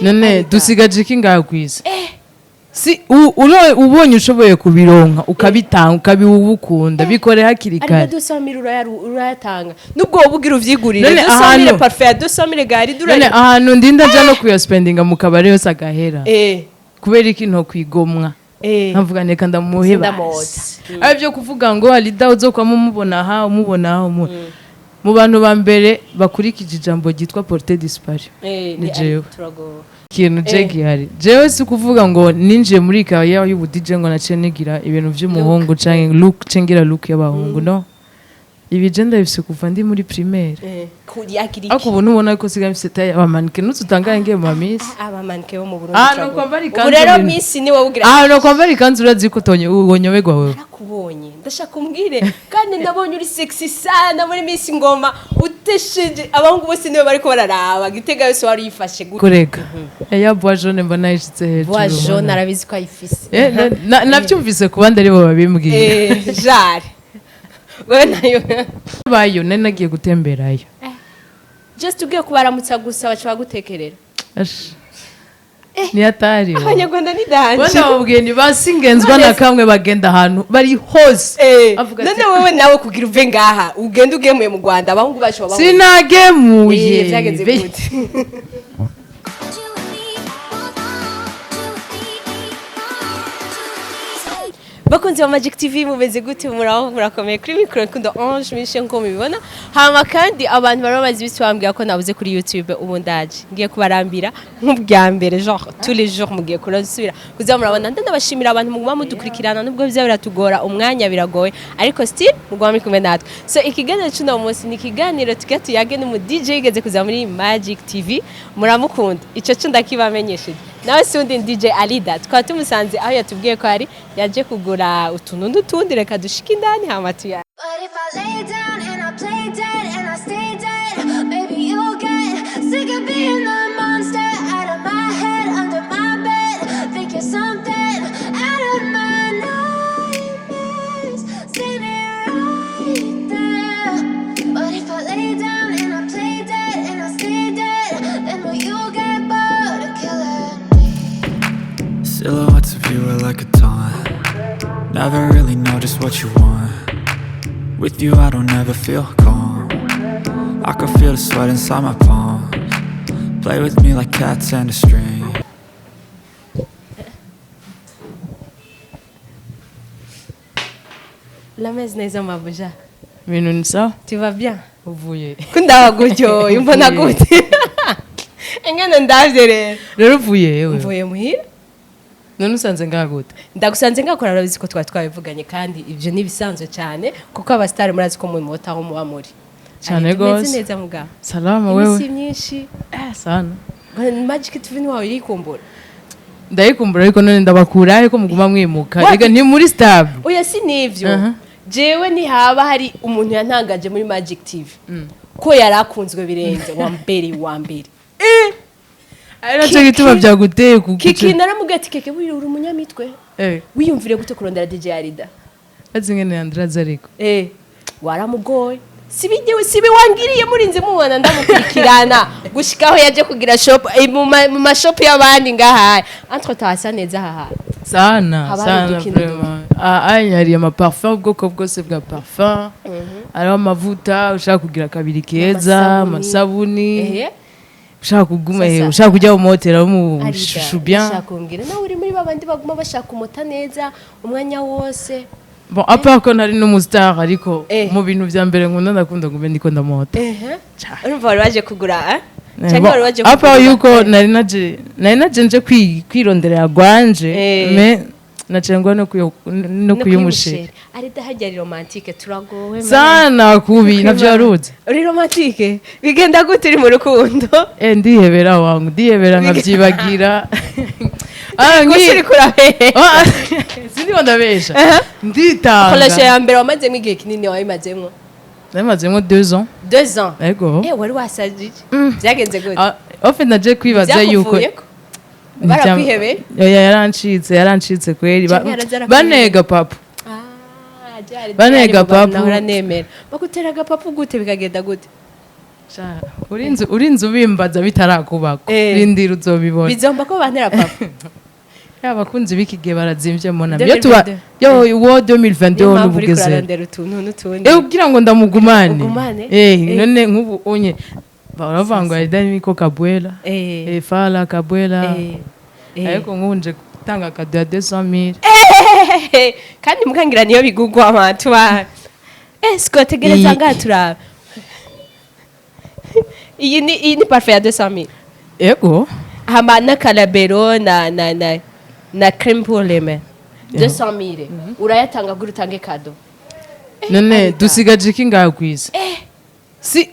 none dusigaje iki ngakwiza si ubonye ushoboye kubironka ukabitanga ukabiwukunda bikore hakiri kare ariko 200 urayatanga nubwo wobugira uvyigurire 200 parfait 200 gari durane none ahantu ndinda ja no kuyaspendinga mu kabare yose agahera kubera iki nto kwigomwa nkavuga neka ndamuheba aribyo kuvuga ngo Alida uzokwamo umubona mu bantu ba mbere bakurikije ijambo gitwa porte disparu ni jewe kintu gihari jewe si kuvuga ngo ninjiye muri kaya y'ubu DJ ngo naciye nigira ibintu by'umuhungu canke look cengira look y'abahungu no ibi gender bifise kuva ndi muri primaire ako ubu nubona ko siga bifise taye abamanike nututangaye ngiye mu misi abamanike bo mu Burundi no kwambara ikanzu rero misi ni wowe ugira no kwambara ikanzu urazi ko ubonyobegwa wewe nakubonye ndashaka umbwire kandi ndabonye uri sexy sana muri misi ngoma uteshije abahungu bose niwe bariko bararaba gitega yose wari yifashe gute kureka ya bois jaune mbona yishitse hejuru bois jaune arabizi ko ayifise navyumvise kubandi ari bo babimbwiye jare wewe nayo bayo nagiye gutemberayo just ugiye kubaramutsa gusa baca bagutekerera ni atari abanyarwanda ni danje bana babwiye ni basingenzwa na kamwe bagenda ahantu bari hose none wewe nawe kugira uve ngaha ugenda ugemuye mu Rwanda abahungu bacu baba sinagemuye byageze gute bakunzi wa Magic TV mubeze gute muraho murakomeye kuri micro kundo Ange mishe nko mubibona hama kandi abantu barabazi biswambwiye ko nabuze kuri YouTube ubu ndaje ngiye kubarambira nk'ubwa mbere genre tous les jours mugiye kurasubira kuza murabona ndabashimira abantu muguma mudukurikirana nubwo bya biratugora umwanya biragoye ariko still muguma muri kumwe natwe so ikiganiro cy'uno munsi ni ikiganiro tuyage n'umu DJ igeze kuza muri Magic TV muramukunda ico cyo ndakibamenyesheje nawe sundi DJ Alida twaba tumusanze aho yatubwiye ko ari yaje kugura utuntu n'utundi reka dushike indani hama tuya But if I lay down and I play dead and I stay dead maybe you'll get sick of being the monster out of my head under my bed think you're something out of my nightmares standing right there But if I lay down and I play dead and I stay dead then will you get bored of killing Silhouettes of you are like a taunt Never really know just what you want With you I don't ever feel calm I can feel the sweat inside my palms Play with me like cats and a string La messe neza mabuja Ibintu ni sawa tu vas bien uvuye kunda wagujyo imbona gute engene ndavye rero uvuye yewe mvuye muhira none usanze ngagute ndagusanze ngakora arabizi ko twabivuganye kandi ivyo ni bisanzwe cyane kuko abastari murazi ko mu mota aho muba muri cyane gose neza muga salama wewe si myinshi sana Magic TV ni wawe irikumbura ndayikumbura ariko none ndabakurahe ko muguma mwimuka rega ni muri stab oya si nivyo jewe ni haba hari umuntu yantangaje muri Magic TV ko yarakunzwe birenze wa mbere Ari cyo gituma byaguteye kuko kiki naramubwiye ati keke buri uri umunyamitwe wiyumvire gute kurondera DJ Alida azingene Andraz ariko waramugoye sibi wangiriye murinze mubona ndamukurikirana gushikaho yaje kugira shop mu mashop y'abandi ngaha entre tasa neza haha sana vraiment hari ama parfum ubwoko bwose bwa parfum ari amavuta ushaka kugira kabiri keza amasabuni ushaka kuguma ushaka kujya mu hoteli mu shushu bien ushaka kumbwira nawe uri muri babandi baguma bashaka umota neza umwanya wose bon apart ko nari no mustar ariko mu bintu bya mbere nkunda ndakunda gumbe ndiko ndamota urumva wari waje kugura cyangwa wari waje kugura apart yuko nari naje nje kwirondera gwanje mais nachengwa no kuyumushira ari dahajya romantique turagowe sana kubi navyo yaruze uri romantique bigenda gute uri mu rukundo ndihebera wangu ndihebera nkavyibagira ngiri kurabe sindi ndabesha nditanga kolashe ya mbere wamazemo igihe kinini wayimazemo namazemo 2 ans 2 ans ego wari wasajije byagenze gute ofte naje kwibaza yuko barakwihebe yarancitse kweri banega papa banega papa uranemera bakuteraga papa gute bikagenda gute urinze ubimbaza bitarakubako rindira uzobibona bizomba ko bantera papa abakunzi b'ikigihe barazimvye mona yo tuba yo wo 2022 n'ubugeze ubwira ngo ndamugumane none nk'ubu onye baravanga Alida niko kabwela fala kabwela ariko nkunje gutanga kado ya 200,000 kandi mukangira niyo bigugwa abantu ba sikotegereza ngatura iyi ni parfait ya 200,000 ego hama na kalabero na crème pour les mains 200,000 urayatanga guri utange kado none dusigaje iki ngaho kwiza si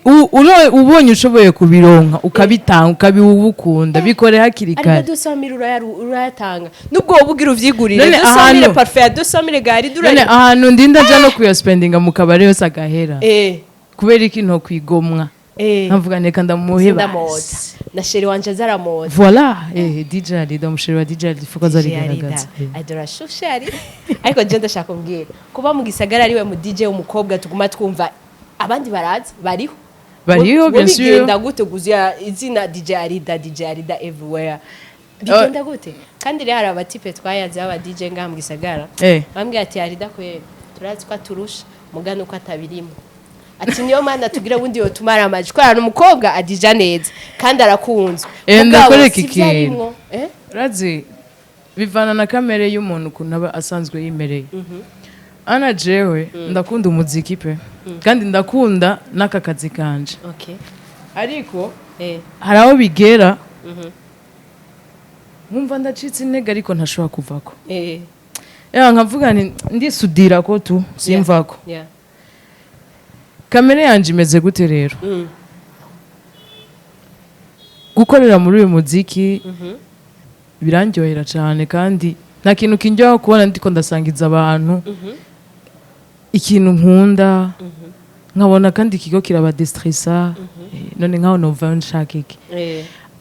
ubonye ushoboye kubironka ukabitanga ukabiwubukunda bikore hakiri kare ariko 200,000 urayatanga nubwo wobugira uvyigurire 200,000 parfait ya 200,000 gari durane none ahantu ndinda ja no kuyaspendinga mu kabare yose agahera kubera iki nto kwigomwa nkavuga neka ndamuheba na sheri wanje zaramoza voilà DJ Alida musheri wa DJ Alida fuko zarigaragaza adora sheri ariko je ndashaka kumbwira kuba mu gisagara ariwe mu DJ umukobwa tuguma twumva abandi barazi bariho bien sûr bigenda gute guzya izina DJ Alida everywhere bigenda gute kandi rero abatipe twayaze aba DJ ngaha mu gisagara bambwiye ati Alida kwe turazi ko aturusha mugano ko atabirimo ati niyo mana tugira wundi yo tumara amaji ko ari umukobwa adija neza kandi arakunzwe ndakoreka ikintu razi bivana na kamere y'umuntu kunaba asanzwe yimereye ana jewe ndakunda umuziki pe kandi ndakunda n'aka kazi kanje ariko haraho bigera nkumva ndacitse intege ariko ntashobora kuvako nkavuga ndisudira ko tu simvako kamere yanje imeze gute rero gukorera muri uyu muziki birandyohera cyane kandi nta kintu kinjyaho kubona ndiko ndasangiza abantu ikintu nkunda nkabona kandi ikigo kirabadestressa none nkaho nova nshaka iki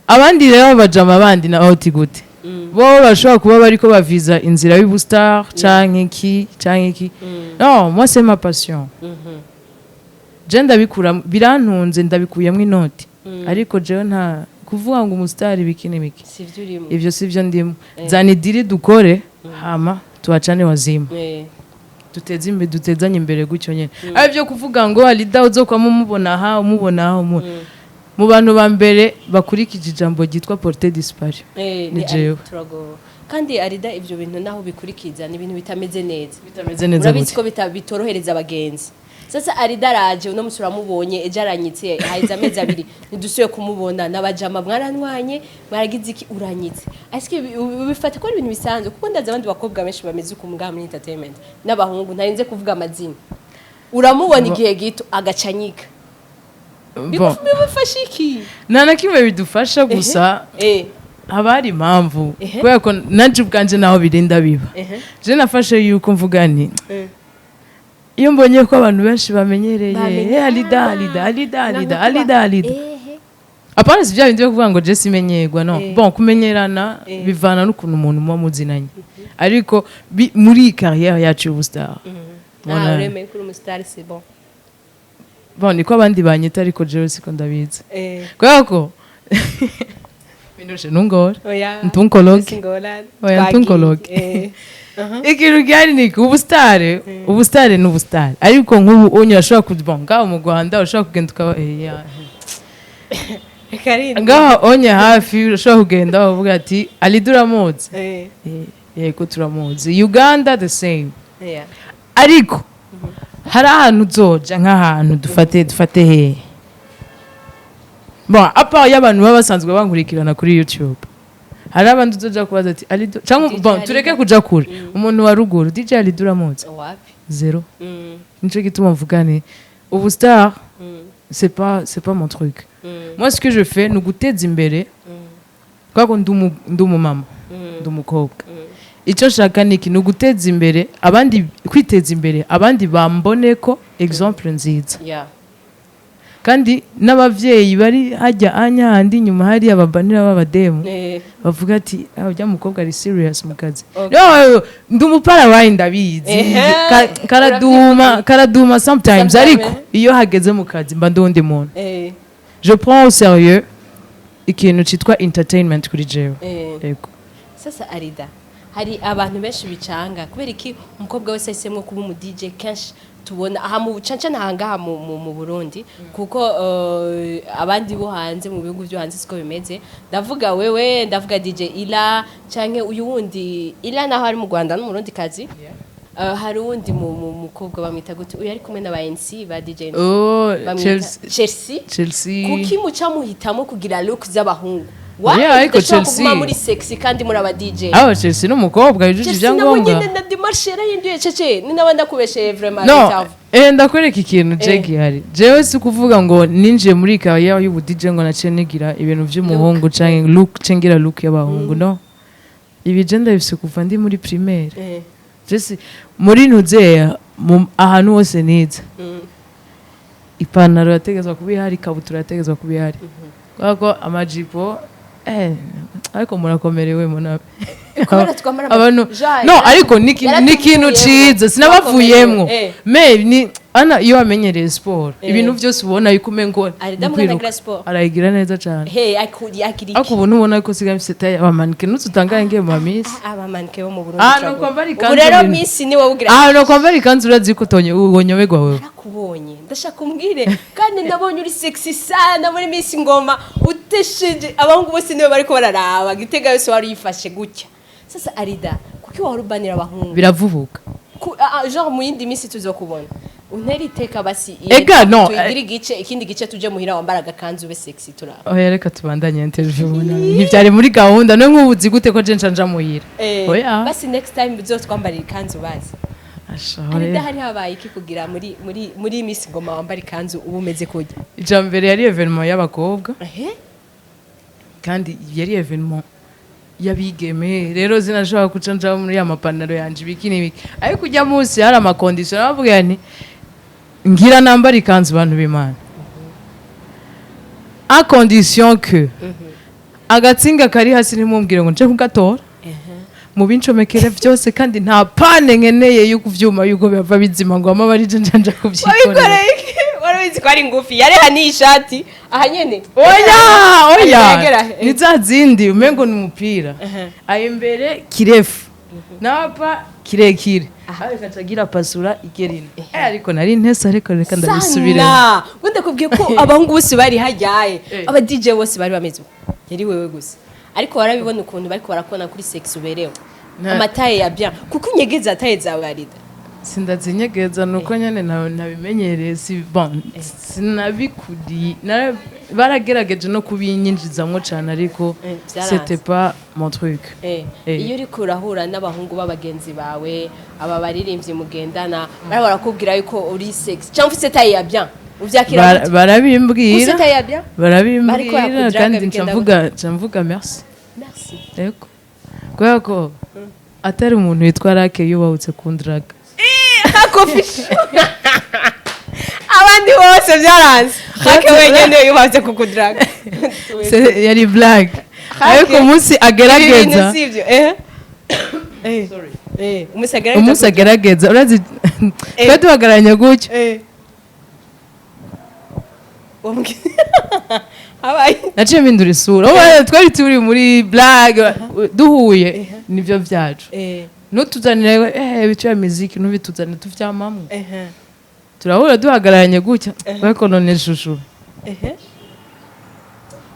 abandi rero bajama bandi na oti gute bo bashobora kuba bariko baviza inzira y'ubustar canke iki non moi c'est ma passion je ndabikura birantunze ndabikuyemo inoti ariko jewe nta kuvuga ngo umustar bikini biki ivyo sivyo ndimo zanidiri dukore hama tuachane wazima dutezanye imbere gucyo nyene arivyo kuvuga ngo Alida uzokwamo umubona mu bantu ba mbere bakurikije ijambo gitwa portée disparue ni jewe kandi Alida ivyo bintu naho bikurikiza ni ibintu bitameze neza gute ko bitorohereza abagenzi sasa Alida raje uno musura mubonye ejaranyitse haiza amezi abiri nidusuye kumubona nabajama mwaranwanye mwaragize iki uranyitse aske bifata ko ari ibintu bisanzwe kuko ndaza abandi bakobwa benshi bameze uko mbwa muri entertainment n'abahungu ntarinze kuvuga amazina uramubona igihe gito agacanyika bifasha iki nana kimwe bidufasha gusa habari impamvu kubera ko nanje ubwanje naho birinda biba je nafashe yuko mvugani iyo mbonye ko abantu benshi bamenyereye Alida apana sivya bindi byo kuvuga ngo je simenyerwa no bon kumenyerana bivana n'ukuntu umuntu mu muzinanye ariko muri carrière yacu y'ubustar uremeye kuri umustar c'est bon niko abandi banyita ariko jewe siko ndabizi kubera ko minuje nungora ntunkologe ikintu cyari niko ubustare n'ubustare ariko nk'ubu onye ashobora kudbonga mu Rwanda ushobora kugenda ukaba ngaho onye hafi ushobora kugenda uvuga ati Alida uramuzi yego turamuzi Uganda the same ariko hari ahantu uzoja nk'ahantu dufate he bon apa y'abantu baba basanzwe bankurikirana kuri YouTube hari abandi uzoja kubaza ati Alida cyangwa bon tureke kuja kure umuntu wa ruguru DJ Alida uramuzi zero nico gituma mvugane ubustar c'est pas mon truc moi ce que je fais ni guteza imbere kwako ndumumama ndumukobwa icyo nshaka niki ni guteza imbere abandi kwiteza imbere abandi bambone ko exemple nziza kandi n'abavyeyi bari hajya handi nyuma hari ababanira b'abademu bavuga ati ujya mukobwa ari serious mu kazi ndumupara wayi ndabizi karaduma sometimes ariko iyo hageze mu kazi mba ndundi muntu je prends au sérieux ikintu citwa entertainment kuri jewe yego sasa Alida hari abantu benshi bicanga kubera iki umukobwa wese ahisemwo kuba umu DJ kenshi tubona aha mu canca nahanga mu Burundi kuko abandi bo hanze mu bihugu byo hanze siko bimeze ndavuga wewe ndavuga DJ Ila canke uyu wundi Ila naho ari mu Rwanda no mu Burundi kazi hari wundi mukobwa bamwita gute uyu ari kumwe na ba MC ba DJ Chelsea kuki muca muhitamo kugira look z'abahungu ariko Chelsea muri sexy kandi muri aba DJ Chelsea n'umukobwa yujuje ibyangombwa Chelsea na demarche yinduye cece ni nabanda kubeshe vraiment no ndakwereka ikintu Jegi hari jewe si kuvuga ngo ninjiye muri kaya y'ubu DJ ngo naciye nigira ibintu by'umuhungu canke look cengira look y'abahungu no ibi gender bifise kuva ndi muri primaire Jesse muri ntuzeya ahantu hose niza ipantaro yategezwa kubihari kabutura yategezwa kubihari kwako amajipo ariko murakomerewe munabe abantu no ariko nikintu ciza sinabavuyemwo me ni ana iyo amenyereye sport ibintu byose ubona yuko umengo arayigira neza cyane ako ubuntu ubona ko siga mfite abamanike nututangaye ngiye mu misi abamanike bo mu Burundi no kwambara ikanzu rero misi ni wowe ugira no kwambara ikanzu urazi ko ubonyoberwa wewe nakubonye ndashaka umbwire kandi ndabonye uri sexy sana muri misi ngoma utesheje abahungu bose niwe bariko bararaba gitega yose wari yifashe gutya sasa Alida kuki warubanira abahungu biravubuka genre mu yindi misi tuzokubona untera iteka basi tuyigira igice ikindi gice tuje muhira wambara agakanzu ube sexy turaba reka tubandanye interview ntibyari muri gahunda no nk'ubuzi gute ko je nja muhira basi next time bizotwambarira ikanzu bazi Alida hari habaye iki kugira muri misi ngoma wambara ikanzu ubu umeze kujya ijambere yari evenement y'abakobwa kandi yari evenement yabigeme rero zinashobora kuca nja muri ya mapantaro yanje bikini ariko kujya munsi hari ama condition bavuga nti ngira nambara ikanzu bantu b'Imana a condition que agatsinga kari hasi nimumbwire ngo nje kugatora mu bincomekere byose kandi nta pane nkeneye yuko vyuma yuko bava bizima ngo amabari nje kubyikora warabizi ko ari ngufi yareha ni ishati aha nyene oya nizazindi umengo ni umupira imbere kirefu napa kirekire akacagira pasura igerine ariko nari ntesa ariko reka ndabisubire wenda kubwiye ko abahungu bose bari hajyaye aba DJ bose bari bameze yari wewe gusa ariko warabibona ukuntu bariko barakona kuri sex uberewe amataye ya bien kuko unyegeza ataye zawe Alida sindazinyegeza nuko nyene nabimenyereye si bon sinabikudi baragerageje no kubinyinjizamwo cyane ariko c'était pas mon truc iyo uri kurahura n'abahungu b'abagenzi bawe aba baririmbyi mugendana bari barakubwira yuko uri sex cyangwa ufite taye ya bien uvyakira barabimbwira taye ya bien barabimbwira kandi ncamvuga merci yego kwako atari umuntu witwa Rake yubahutse kundraga hakofish abandi bose byaranze Rake wenyene yubatse kukudraga yari black ariko umunsi agerageza umunsi agerageza urazi twe tuhagaranye gutyo naciye mpindura isura twari turi muri black duhuye nivyo vyacu nutuzanire ibice ya muziki nubituzanire tuvyamamwe turahura duhagararanye gutya ariko none shushu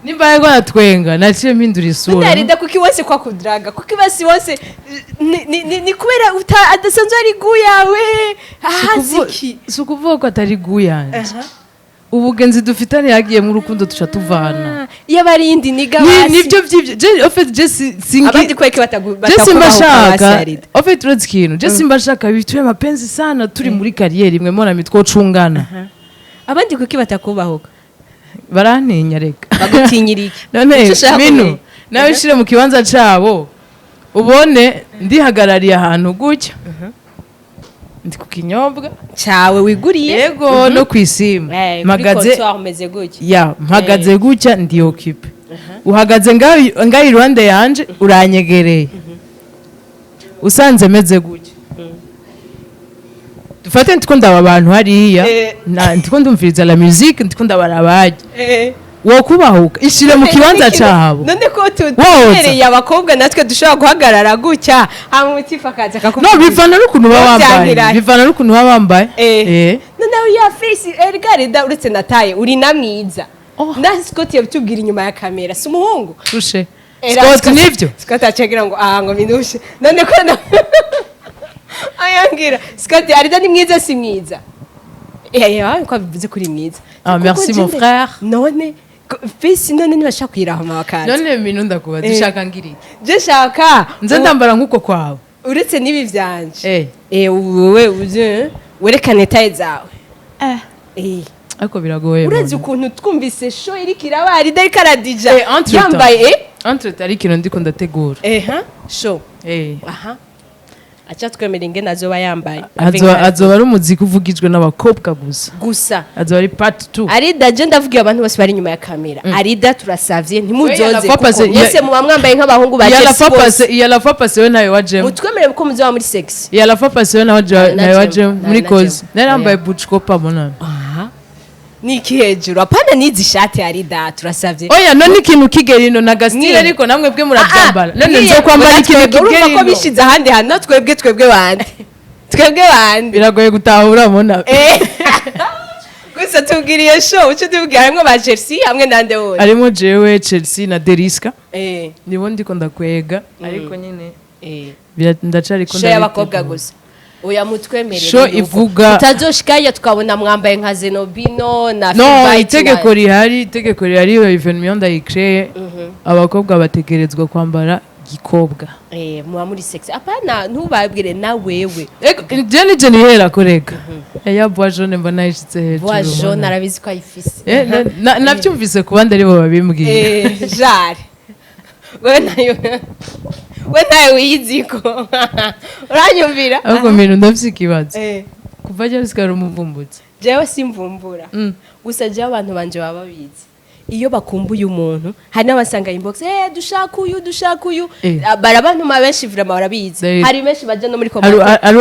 nimba yego natwenga naciye mpindura isura Alida kuki wose kwa kudraga kuki basi wose ni kubera adasanzwe ari guyawe haziki sukuvuga ko atari guyanje ubugenzi dufitane yagiye mu rukundo tuca tuvana yabarindi niga basi nivyo vyivyo en fait je singi abandi kweke batakubaho en fait uradzikino je simbashaka bitwe mapenzi sana turi muri karriere imwe mona mitwo cungana abandi kuki batakubaho barantinya reka bagutinyira iki none minu nawe shire mu kibanza cabo ubone ndihagarariye ahantu gutya ndi ku kinyobwa cyawe wiguriye yego no kwisima magaze ya mpagaze gutya ndi occupé uhagaze ngaho iruhande yanje uranyegereye usanze meze gutya dufate ndiko ndaba abantu hariya ndiko ndumviriza la musique ndiko ndabarabaje wokubahuka ishire mu kibanza cyabo none ko tutereye abakobwa natwe dushobora guhagarara gutya hamwe utifa kaza no bivana n'ukuntu baba bambaye none ya face ergarida uretse nataye uri namwiza na Scott yabitubwira inyuma ya kamera si umuhungu tushe Scott nivyo Scott acagira ngo ngo bindushe none ko ayangira Scott Alida ni mwiza si mwiza ko bivuze kuri mwiza merci mon frère none face none nibashaka kwirahama bakandi none ibintu ndakuba dushaka ngiriki je shaka nze ndambara nkuko kwawe uretse nibi vyanje wowe uje werekane taye zawe ariko biragoye uretse ukuntu twumvise show iri kirabari dai karadija yambaye entre tariki ndiko ndategura show aha acha twemera ingene azoba yambaye azoba ari umuziki uvugijwe n'abakobwa gusa azoba ari part 2 Alida je ndavugiye abantu bose bari inyuma ya kamera Alida turasavye ntimuzoze mwese muba mwambaye nk'abahungu ba Chelsea iya la fois passée we nayo waje mutwemere ko muzoba muri sex iya la fois passée we nayo waje muri cause narambaye butch copa bona niki hejuru apana nizi shati Alida turasavye oya none ikintu kigerino na gastile ariko namwe bwe murabyambara none nzo kwambara ikintu kigerino ko bishize ahandi hano twebwe bandi biragoye gutahura mona gusa tubwiriye show uco tubwira hamwe ba Chelsea hamwe nande wose arimo jewe Chelsea na Deriska nibo ndiko ndakwega ariko nyine ndacari ko ndabakobwa gusa oya mutwemerere sho ivuga tazoshikaya tukabona mwambaye nka Zenobino na no itegeko rihari evenement ndayicreye abakobwa bategerezwa kwambara gikobwa muba muri sex apana ntubabwire na wewe je nihera koreka ya bois jaune mbona yishitse hejuru bois jaune arabizi ko ayifise navyumvise kubandi ari bo babimbwiye jare we nayo uyiziko uranyumvira ahubwo mbere ndafise ikibazo kuva je sikara umuvumbutse jewe simvumbura gusa je abantu banje baba babizi iyo bakumbuye umuntu hari n'abasanga inbox dushaka uyu barabantu benshi vraiment barabizi hari benshi baje no muri comment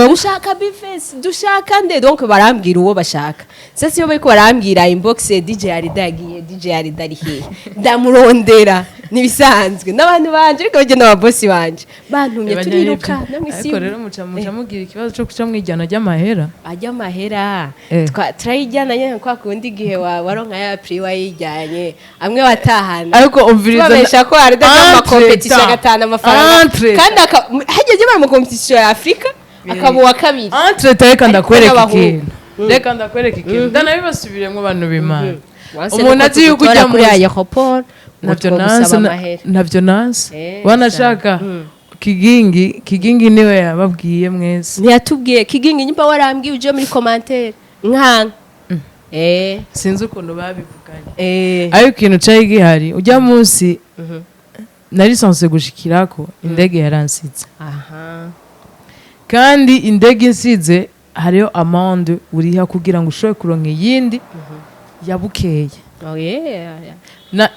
dushaka bifes dushaka nde donc barambwira uwo bashaka sasa iyo bariko barambwira inbox DJ Alida yagiye DJ Alida ari hehe ndamurondera nibisanzwe n'abantu banje ariko baje n'ababosi banje bantumye turiruka namwisi ariko rero muca mugira ikibazo cyo kuca mwijyana ry'amahera ajyamahera turayijyana nyene kwa kundi gihe waronka ya prix wayijyanye amwe watahana ariko umviriza babesha ko Alida n'ama competition gatana amafaranga kandi hageze mu competition ya Afrika akabuwa kabiri entre reka ndakwereka ikintu ndanabibasubiremo abantu b'Imana umuntu azi yuko ujya muri aeroport navyo nansi wanashaka kigingi niwe yababwiye mwese ntiyatubwiye kigingi nyimba warambwiye uje muri commentaire nkanka sinzi ukuntu babivuganye ariko ikintu cyari gihari ujya munsi nari sanse gushikirako indege yaransitse kandi indege insize hariyo amande uriha kugira ngo ushobore kuronka iyindi yabukeye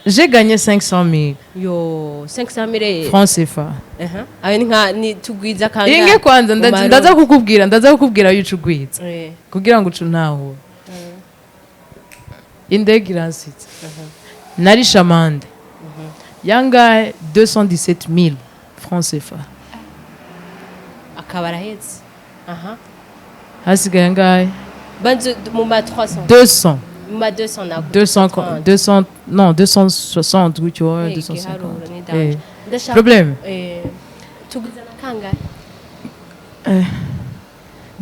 j'ai gagné 500 000 yo 500 000 francs CFA ayo ni tugwiza kanga inge kwanza ndaza kukubwira yucugwiza kugira ngo ucuntaho indege iransitse nari chamande yanga 217 000 francs CFA akabara hetse hasigaye ngaye banze mu ma 300 200 ma 200 na 200 non 260 gutyo 250 problème tugwiza kanga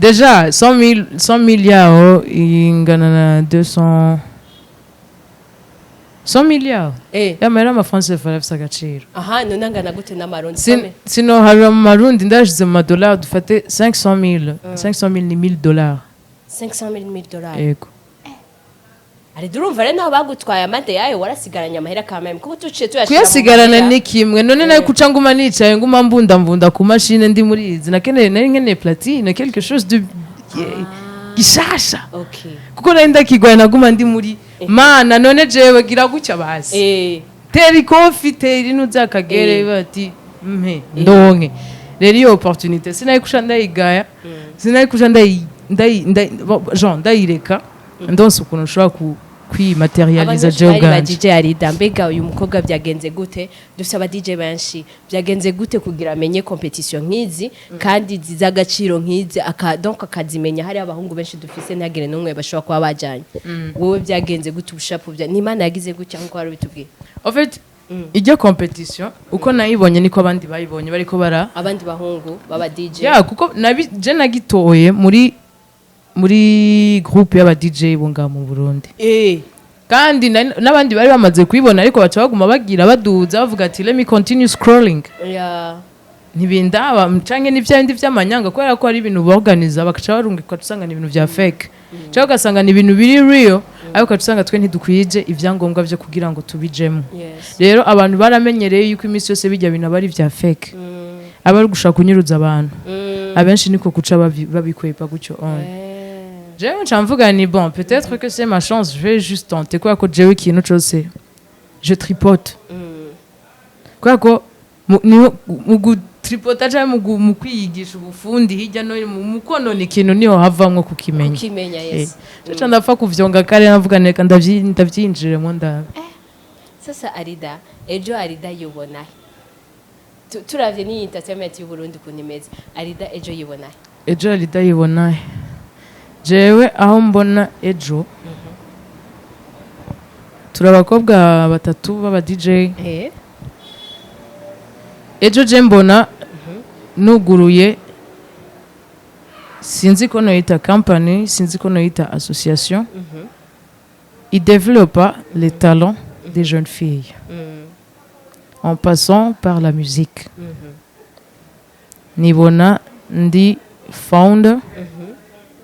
déjà 100 milliards ingana na 200 100 milliards yamera amafaranga farafisa agaciro none angana gute n'amarundi sino hari amarundi ndashize mu madolari dufate 500 000 ni $1000 $500,000 yego ari durumva rero naho bagutwaye amade yayo warasigaranye amahera kameme kuko tuciye tuyashira kuyasigarana ni kimwe none nayo kuca nguma nicaye nguma mbunda ku machine ndi muri izi nakeneye nari nkeneye platine quelque chose de gishasha kuko nari ndakigwaye naguma ndi muri mana none jewe gira gucya basi teri kofi teri nuzakagere bati ndonke rero iyo opportunité sinayikusha ndayigaya sinayikusha ndayireka ndonse ukuntu ushobora kwimaterializa jewe jewe ba ubwanje. DJ Alida mbega uyu mukobwa byagenze gute dufite aba DJ benshi byagenze gute kugira amenye competition nk'izi kandi zizagaciro nk'izi donc akazimenya hari abahungu benshi dufise ntagire n'umwe bashobora kuba bajanye wowe byagenze gute ubushapu bya n'Imana yagize gutya nko wari bitubwiye En fait ijya competition uko nayibonye niko abandi bayibonye bariko bara abandi bahungu baba DJ kuko je nagitoye muri groupe y'aba DJ bunga mu Burundi kandi n'abandi bari bamaze kwibona ariko baca baguma bagira baduza bavuga ati let me continue scrolling ntibindaba canke n'ivyandi vy'amanyanga kubera ko ari ibintu borganiza bakaca barungika tusanga ni ibintu vya fake cyangwa ugasanga ni ibintu biri real ariko tusanga twe ntidukwije ivyangombwa vyo kugira ngo tubijemo rero abantu baramenyereye yuko iminsi yose bijya bintu abari vya fake abari gushaka kunyuruza abantu abenshi niko kuca babikwepa gutyo jewe ncamvuga ni bon peut-être que c'est ma chance je vais juste tenter quoi ko jewe ikintu cyose je tripote quoi ko mu tripota cyangwa mu kwiyigisha ubufundi hirya no mu konona ikintu niho havamwo kukimenya yes cyo ndapfa kuvyonga kare navuga neka ndavyinjiremo ndabe sasa Alida ejo Alida yubona turavye ni entertainment y'u Burundi kuntu imeze Alida ejo yubona ejo Alida yubona jewe aho mbona ejo turabakobwa batatu baba DJ ejo je mbona nuguruye sinzi ko noyita company sinzi ko noyita association il développe les talents des jeunes filles en passant par la musique nibona ndi founder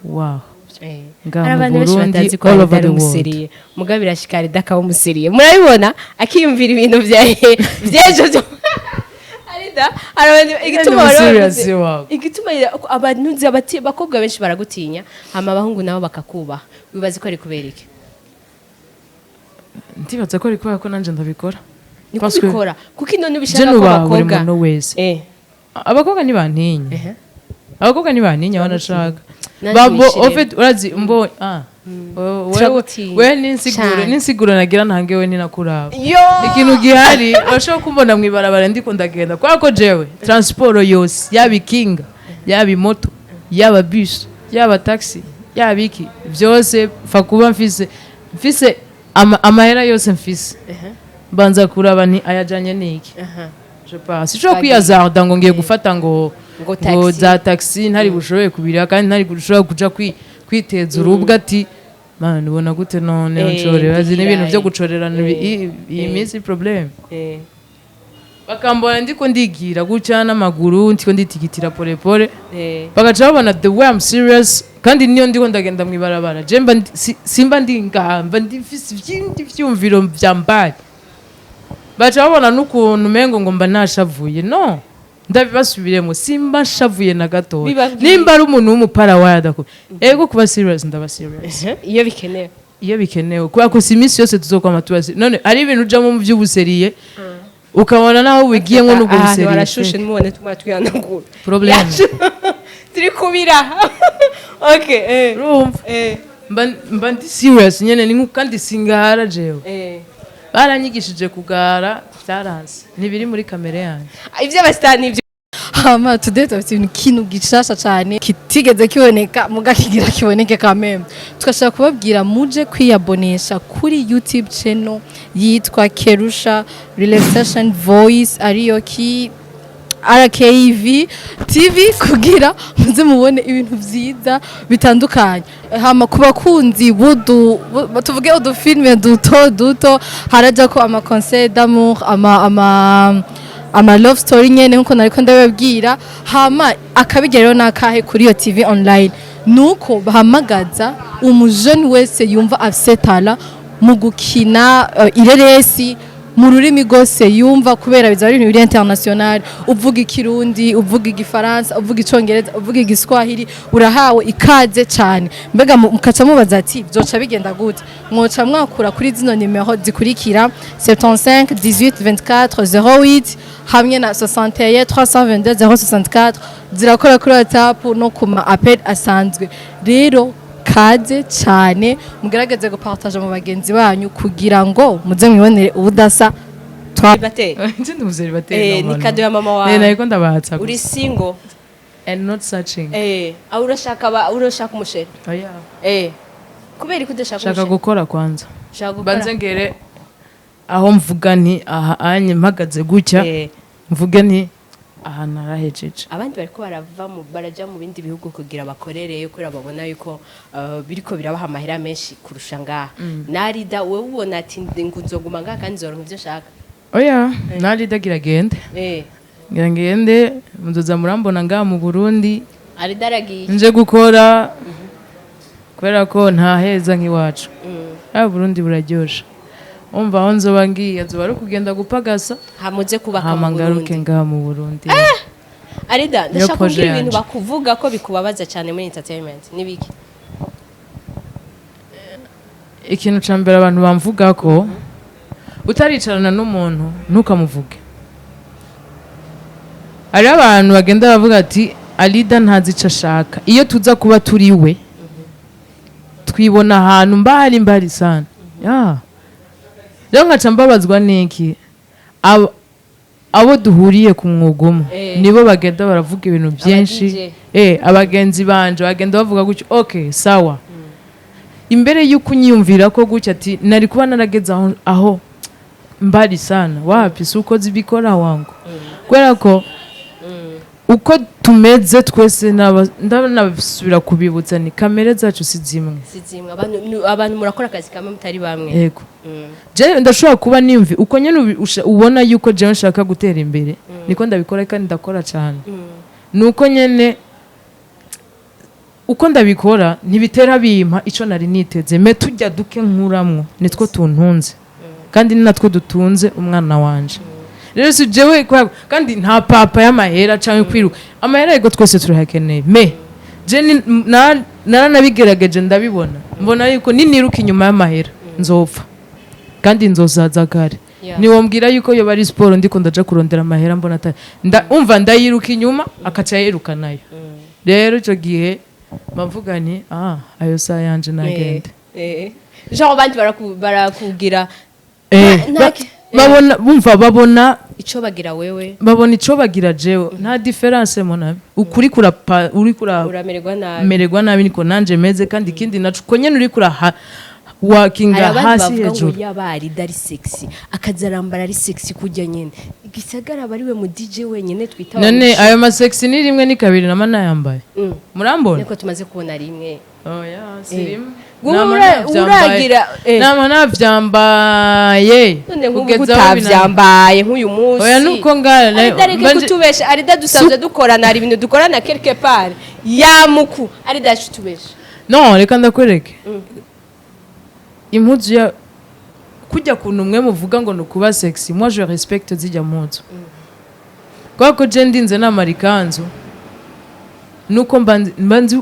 wow abantu benshi batazi ko ari umusiriye mugabe birashikari dakawo umusiriye murabibona akiyumvira ibintu vyejo igituma abantu nzi bakobwa benshi baragutinya hama abahungu nabo bakakubaha wibaza ko ari kubera iki ndibaza ko ari kubera ko nanje ndabikora ni kubikora kuko ino nibishaka ko abakobwa abakobwa ntibantinya abakobwa ntibantinya banashaka babo ofet urazi mbo we ninsiguro nagira ntangewe ninakuraba ikintu gihari urashobora kumbona mwibarabara ndiko ndagenda kwako jewe transport yose yaba ikinga yaba imoto yaba bus yaba taxi yaba iki byose fa kuba mfise amahera yose mfise banza kuraba ni ayajanye niki je pense cyo kwiyazarda ngo ngiye gufata ngo za taxi ntari bushoboye kubira kandi ntari gushobora kuja kwiteza urubwa ati man ubona gute none nshorera azi n'ibintu byo gucorerana iyi minsi problem bakambona ndiko ndigira gucana amaguru ndiko nditigitira pole pole bagaca babona the way I'm serious kandi niyo ndiko ndagenda mwibarabara je simba ndingamba ndifise vyumviro vyambaye baca babona n'ukuntu mengo ngo mba nashavuye no ndabibasubiremo simba nshavuye na gato nimba ari umuntu w'umupara wayadako ego kuba serious ndaba serious iyo bikenewe kuba ko simisi yose tuzokwama tubazi none ari ibintu ujamo mu by'ubuseriye ukabona naho wigiye ngo n'ubwo buseriye barashushe nimubone tumara twihanagura problem turi kubira okay mba ndi serious nyene ni kandi singahara jewe baranyigishije kugara byaranze ntibiri muri kamere yanjye ivyo abastani hama today tufite ibintu kintu gishasha cyane kitigeze kiboneka mugakigira kiboneke kameme twashaka kubabwira muje kwiyabonesha kuri YouTube channel yitwa Kerusha Relaxation Voice ariyo ki RKV TV kugira muze mubone ibintu vyiza bitandukanye hama kubakunzi tuvuge udu filme duto haraja ko ama conseil d'amour ama love story nyene nkuko nariko ndababwira hama akabigerero nakahe kuri yo TV online nuko bahamagaza umujeni wese yumva afise tala mu gukina ireresi mu rurimi rwose yumva kubera bizaba ari ibintu biri international uvuga ikirundi uvuga igifaransa uvuga icongereza uvuga igiswahili urahawe ikaze cyane mbega mukaca mubaza ati byoca bigenda gute mwoca mwakura kuri zino nimero zikurikira 75 18 24 08 hamwe na 61 322 064 zirakora kuri WhatsApp no kuma appel asanzwe rero kaze cyane mugerageze gupartage mu bagenzi banyu kugira ngo muze mwibonere ubudasa Ndi muzeribateri ni kado ya mama wawe nayiko ndabahatsa uri single and not searching aho urashaka umusheri kubera ko udashaka shaka gukora kwanza ushaka gukora banze ngere aho mvuga nti aha anye mpagaze gutya mvuge nti aha narahejeje abandi bariko baraja mu bindi bihugu kugira bakorere yuko babona yuko biriko birabaha amahera menshi kurusha ngaha narida wewe ubona ati nzoguma ngaha kandi nzoronka ivyo shaka oya narida giragende ngende muzoza murambona ngaha mu Burundi arida aragiye nje gukora kubera ko ntaheza nk'iwacu Burundi buraryosha umva aho nzoba ngiye nzoba ari kugenda gupagasa hamuze kubaka mu Burundi ngaha mu Burundi Alida ndashaka kugira ibintu bakuvuga ko bikubabaza cyane muri entertainment nibiki ikintu cambere abantu bamvuga ko utaricarana n'umuntu ntukamuvuge ari abantu bagenda bavuga ati Alida ntazi ico ashaka iyo tuza kuba turi we twibona ahantu mbari sana rero nkaca mbabazwa n'iki abo duhuriye ku mwuga umwe nibo bagenda baravuga ibintu byinshi abagenzi banje bagenda bavuga gutyo okay sawa imbere y'uko unyiyumvira ko gutya ati nari kuba narageze aho mbari sana wapi si uko zibikora wangu kubera ko uko tumeze twese ndabasubira kubibutsa ni kamere zacu si zimwe abantu murakora akazi kamwe mutari bamwe yego je ndashobora kuba nimvi uko nyene ubona yuko je nshaka gutera imbere niko ndabikora kandi ndakora cyane nuko nyene uko ndabikora ntibitera bimpa ico nari niteze me tujya duke nkuramwo nitwo tuntunze kandi ni natwo dutunze umwana wanje rero si jewe kandi nta papa y'amahera cyangwa kwiruka amahera yego twese turahakeneye me je naranabigerageje ndabibona mbona yuko niniruka inyuma y'amahera nzopfa kandi nzozaza kare niwombwira yuko yo bari sport ndiko ndaja kurondera amahera mbona umva ndayiruka inyuma akaca yiruka nayo rero ico gihe bavuga ni ayo sa yanje nagende genre abandi barakugira babona ico bagira wewe babona ico bagira jewe nta difference mona ukuri uramererwa nabi niko nanje meze kandi kindi nacu ko nyene uri kura wakinga hasi hejuru yabari dari sexy akazarambara ari sexy kujya nyene igisagara bariwe mu DJ wenyene twita none ayo ma sexy ni rimwe ni kabiri na mana yambaye murambona niko tumaze kubona rimwe oya sirimwe uragira nama navyambaye kugeza utavyambaye nk'uyu munsi oya nuko ngara ariko kutubesha arida dusanzwe dukorana ari ibintu dukorana quelque part yamuku arida chutubesha non reka ndakwereke impuzu ya kujya kuntu umwe muvuga ngo nukuba sexy moi je respecte zijya mpuzu kwa ko je ndinze namarikanzu nuko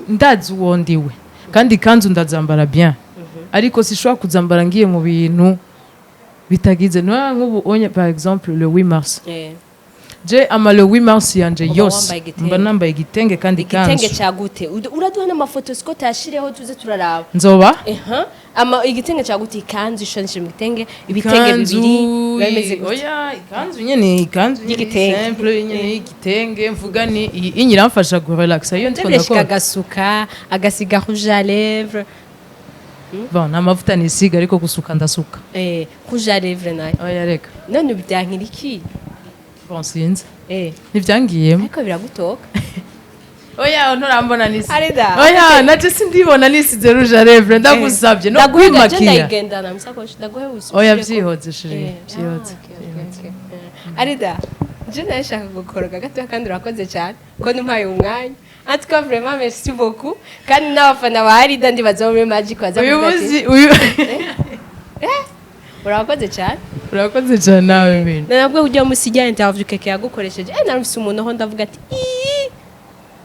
ndazi wondiwe kandi kanzu ndazambara bien ariko sishobora kuzambara ngiye mu bintu bitagize no nk'ubu onye par exemple le 8 mars je ama le 8 mars yanje yose mba nambaye igitenge kandi kanzu igitenge cyagute uraduha n'amafoto siko tashireho tuze turaraba nzoba ama igitenge cyagute kanzu ishonje mu gitenge ibitenge bibiri bameze gute oya kanzu nyene ikanzu simple nyene igitenge mvuga ni inyiramfasha go relax iyo ndikunda ko agasuka agasiga rouge à lèvres bon amavuta nisiga ariko gusuka ndasuka rouge à lèvres nayo oya reka none ubyankira iki bon sinzi ntivyangiyemo ariko biragutoka oya nturambona nisi Alida oya naje sindibona nisize rouge à lèvres ndagusabye no kwimakiya ndayigendana musakoshi ndaguhe usubire oya vyihoze shiri vyihoze Alida je nashaka gukoroga gato kandi urakoze cyane ko numpaye umwanya atwa vraiment merci beaucoup kandi n'abafana ba Alida ndibaza muri magic baza uyu urakoze cyane urakoze cyane nawe bintu nabwo ujya musigira interview keke yagukoresheje narufise umuntu aho ndavuga ati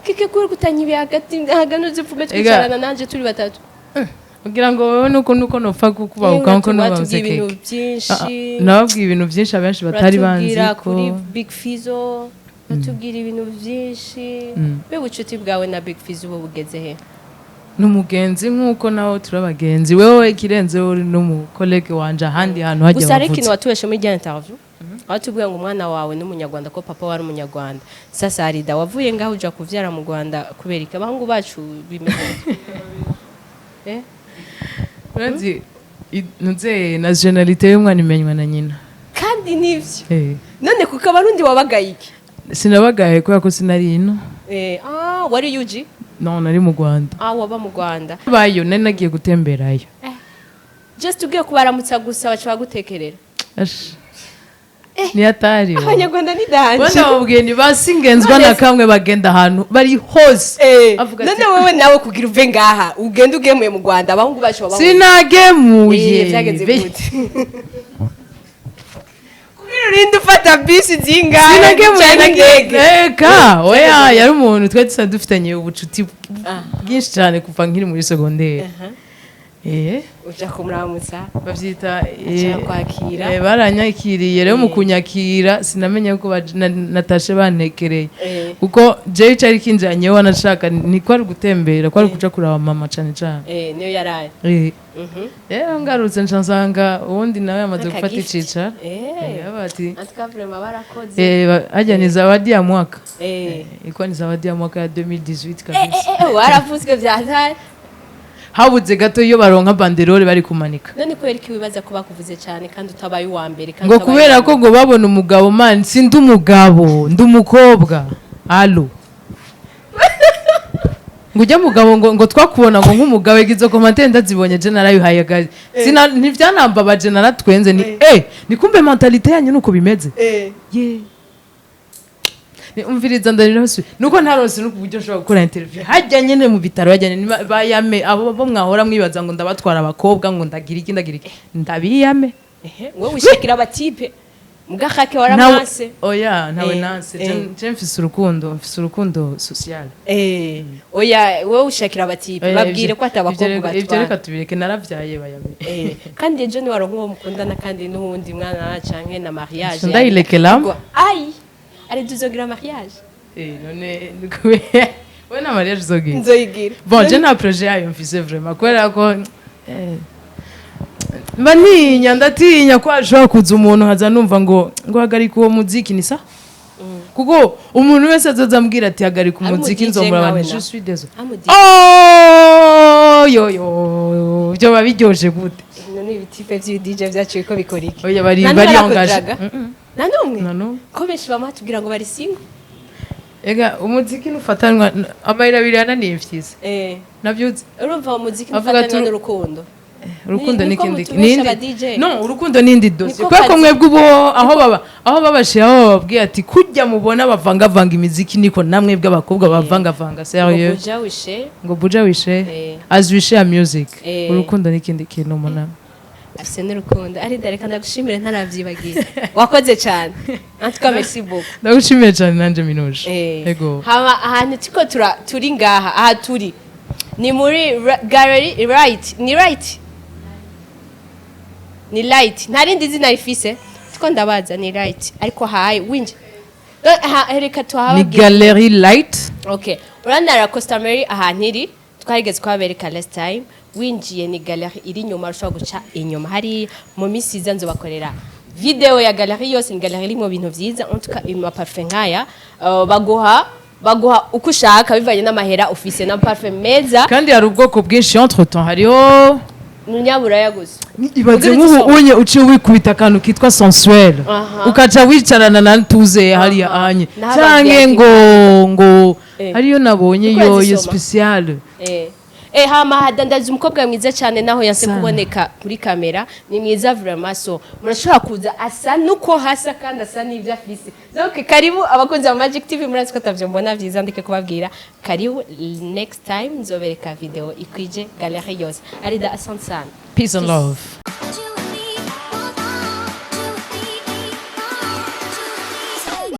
keke kuri kutanyibiye hagati zivuga twicarana nanje turi batatu kugira ngo wowe nuko nopfa kukubahuka nko nabaze keke nababwiye ibintu byinshi abenshi batari banzi ko kuri Big Fizzo batubwira ibintu byinshi be ubucuti bwawe na Big Fizzo ubu bugeze he n'umugenzi nkuko nawo turabagenzi wewe kirenze uri n'umukolege wanje ahandi hantu hajya gusa ariko watubeshe muri interview aho tubwiye ngo umwana wawe n'umunyarwanda ko papa wari umunyarwanda sasa Alida wavuye ngaho uja kuvyara mu Rwanda kubera iki abahungu bacu bimeze urazi ntuze nationalité y'umwana imenywa na nyina kandi nivyo none kuko abarundi wabagaye iki sinabagaye kubera ko sinari ino wari yuji no nari mu Rwanda waba mu Rwanda bayo nari nagiye gutemberayo just ugiye kubaramutsa gusa baca bagutekerera ni atari abanyarwanda ni danje bana babwiye ni basingenzwa na kamwe bagenda ahantu bari hose none wewe nawe kugira uve ngaha ugenda ugemuye mu Rwanda abahungu bacu baba sinagemuye byageze gute urinde ufata bisi zingahe sinagemuye n'indege oya yari umuntu twe dusa dufitanye ubucuti bwinshi cyane kuva nkiri muri secondaire uja kumuramutsa bavyita kwakira baranyakiriye rero mu kunyakira sinamenye ko natashe bantekereye kuko jewe cyari kinjanye wanashaka ni kwari gutembera kwari kuja kuraba mama cyane cyane niyo yaraye ngarutse nsanga ubundi nawe yamaze gufata icica bati atakavrema barakoze hajya ni zawadi ya mwaka iko ni zawadi ya mwaka ya 2018 kabisa waravuzwe vyatari habuze gato iyo baronka banderole bari kumanika none kubera iki wibaza ko bakuvuze cyane kandi utabaye uwa mbere kandi ngo kubera ko ngo babona umugabo man sindi umugabo ndi umukobwa allo ngo ujya mugabo ngo twakubona ngo nk'umugabo yagize commentaire ndazibonye je narayuhaye gazi sina ntivyanambabaje naratwenze ni ni kumbe mentalite yanyu nuko bimeze umviriza ndanirose nuko ntarose nuko buryo ushobora gukora interview hajya nyene mu bitaro hajyanye bayame abo bo mwahora mwibaza ngo ndabatwara abakobwa ngo ndagira iki ndabiyame wowe wishikira abatipe mugakake waramase oya ntawe nanse je mfise urukundo social oya wowe ushakira abatipe babwire ko atabakobwa batwara ivyo reka tubireke naravyaye bayame kandi ejo ni waronka uwo mukundana kandi n'uwundi mwana canke na mariage ndayilekelam ai ari tuzogira mariage none we na mariage zogira nzoyigira bon je na projet yayo mfise vraiment kubera ko baninya ndatinya ko ashobora kuza umuntu haza numva ngo hagarika uwo muziki ni sa kuko umuntu wese azoza ambwira ati hagarika umuziki nzomura abantu je suis désolé yo byo babiryoshe gute none ibitipe vya DJ vyacu biko bikora iki oya bari engage nanumwe ko benshi bamatubwira ngo bari single ega umuziki nufatanwa amayira abiri yananiye vyiza navyuzi urumva umuziki ufatanwa n'urukundo urukundo n'indi no urukundo n'indi dossier kwako mwebwe ubo aho babashira aho bababwiye ati kujya mubona bavanga imiziki niko namwe bw'abakobwa bavanga sérieux ngo buja wishe as we share music urukundo n'ikindi kintu umunama afise n'urukundo Alida reka ndagushimire ntaravyibagiye wakoze cyane antuka merci beaucoup ndagushimire cyane nanje minuje ego ahantu turi ngaha aha turi ni muri gallery right ni light ntarindi zina rifise tuko ndabaza ni right ariko hayi winje reka tuhaba ni gallery light okay uranda la customary ahantu iri twarigeze kwabereka last time winjiye ni gallery iri nyuma rushobora guca inyuma hari mu misiza nzo bakorera video ya gallery yose ni gallery irimo bintu vyiza en tout cas ima parfum nkaya baguha uko ushaka bivanye n'amahera ufise na parfum meza kandi hari ubwoko bwinshi entre temps hariho nunyabura yaguze ibaze nk'ubu unye uciye wikubita akantu kitwa sensuel ukaca wicarana na ntuze hariya anye canke ngo hariyo nabonye yo special hama hadandaza umukobwa mwiza cyane naho yanse kuboneka kuri kamera ni mwiza vraiment so murashobora kuza asa nuko hasa kandi asa n'ivyo afise donc karibu abakunzi ba Magic TV murazi ko tavyo mbona vyiza ndike kubabwira karibu next time nzobereka video ikwije gallery yose Alida asante sana peace and love